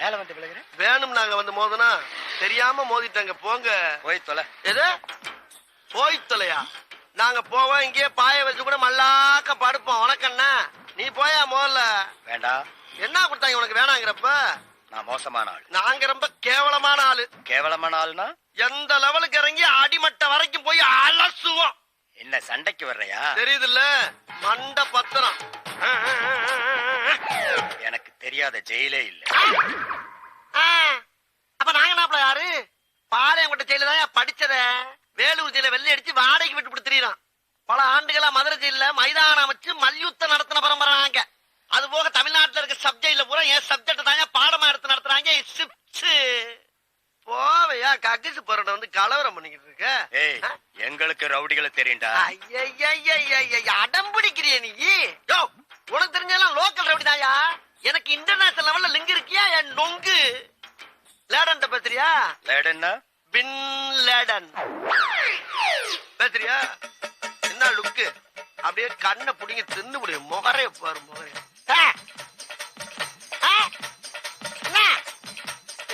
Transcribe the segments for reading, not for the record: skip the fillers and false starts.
மேல வந்து விழுகிறேன். வேணும் நாங்க வந்து மோதனா தெரியாம மோதிட்டாங்க. போங்க போய் தொலை. எது போய் தொலையா? நாங்க போவோம், இங்கேயே பாய வச்சு கூட மல்லாக்க படுப்போம். உனக்கண்ணா நீ போயா முதல்ல. வேண்டாம். என்ன கொடுத்தாங்க உனக்கு வேணாங்கிறப்ப? நான் மோசமான ஆள். நாங்க ரொம்ப கேவலமான ஆளு. கேவலமான ஆளுனா எந்த லெவலுக்கு இறங்கி அடிமட்ட வரைக்கும் போய் அலசுவோம். என்ன சண்டைக்கு வர்றையா? தெரியுது இல்ல மண்ட பத்திரம். எனக்கு தெரியாத ஜெயிலே இல்ல. அப்ப நாங்க நாப்பல யாரு? பாளையங்கோட்டை ஜெயில தான் படிச்சத. வேலூர் ஜெயில வெள்ளை அடிச்சு வாடகைக்கு விட்டு கொடுத்துறான். பல ஆண்டுகளா மதுரை ஜெயில மைதானம் அமைச்சு மல்யுத்தம் நடத்தின பரம்பரை நாங்க. அது போக தமிழ்நாட்டுல இருக்க சப்ஜெக்ட்ல பூரா என் சப்ஜெக்ட் தாங்க பாடமா எடுத்து நடத்துறாங்க. போவையா கக்கிசு போறத வந்து கலவரம் பண்ணிக்கிட்டு இருக்க. ஏய், எங்களுக்கு ரவுடிகளை தெரியும்டா. அடம் பிடிக்கிறிய நீ? யோ, உனக்கு தெரிஞ்செல்லாம் லோக்கல் ரவுடி தாயா. எனக்கு இன்டர்நேஷனல் லெவல்ல லிங்க் இருக்கியா? என் நொங்கு லேடன் பேசுறியா? லேடன்னா பின் லேடன் பேசுறியா? என்ன லுக்கு? அப்படியே கண்ணை புடிங்கி தின்னு முடியும். முகரைய பாரு முகரைய.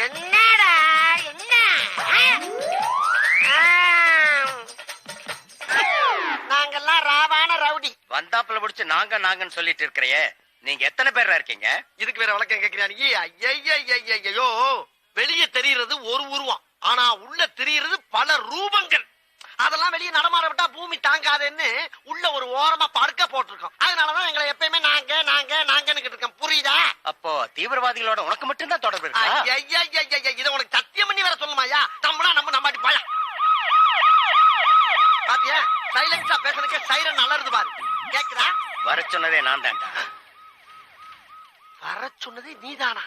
என்னடா என்ன? நாங்கெல்லாம் ராவான ரவுடி. வந்தாப்புல முடிச்சு நாங்கன்னு சொல்லிட்டு இருக்கிறையே, நீங்க எத்தனை பேர் இருக்கீங்க? இதுக்கு வேற வழக்கம் கேட்கிறீங்க? ஐயோ, வெளியே தெரிகிறது ஒரு உருவம், ஆனா உள்ள தெரிகிறது பல ரூபங்கள். அதெல்லாம் வெளியே நடமாட விட்டா பூமி தாங்காதுன்னு உள்ள ஒரு ஓரமா படுக்க போட்டிருக்கோம். அதனாலதான் எங்களை எப்பயுமே நாங்கன்னு இருக்கோம். புரியுதா? அப்போ தீவிரவாதிகளோட உனக்கு மட்டும் தான் தொடர்பு இருக்கா? இதை உனக்கு சத்தியம் பண்ணி வேற சொல்லுமாயா? நம்மளா நம்பாட்டி பாயா. பாத்தியா, சைலன்ஸா பேசுறதுக்கு சைரன் அலறுது பாரு. கேக்குதா? வர சொன்னதே நான் தான்டா. வர சொன்னதே நீதானா?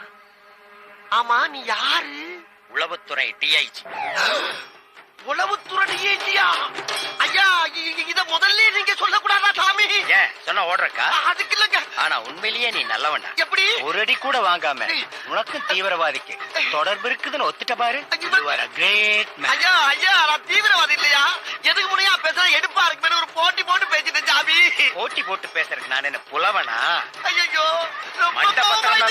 ஆமா, நீ யாரு? உளவுத்துறை டிஐஜி. உளவுத்துறை டிஐஜியா? ஐயா, இத முதல்ல நீங்க சொல்லக்கூடாதா சாமி? ஏன் சொன்னா ஓடுறக்கா? அதுக்கு இல்லங்க. ஆனா உண்மையிலேயே நீ நல்லவன்டா. எப்படி? ஒரு அடி கூட வாங்காம உனக்கும் தீவிரவாதிக்கு தொடர்பு இருக்குதுன்னு ஒத்துட்ட பாரு. ஐயா, நான் தீவிரவாதி இல்லையா? எதுக்கு முனையா பேசுறா? எடுப்பா இருக்கு. ஒரு போட்டி போட்டு பேசிட்டு சாமி. போட்டி போட்டு பேசுறதுக்கு நான் என்ன புலவனா? ஐயோ, மண்டபத்திரம்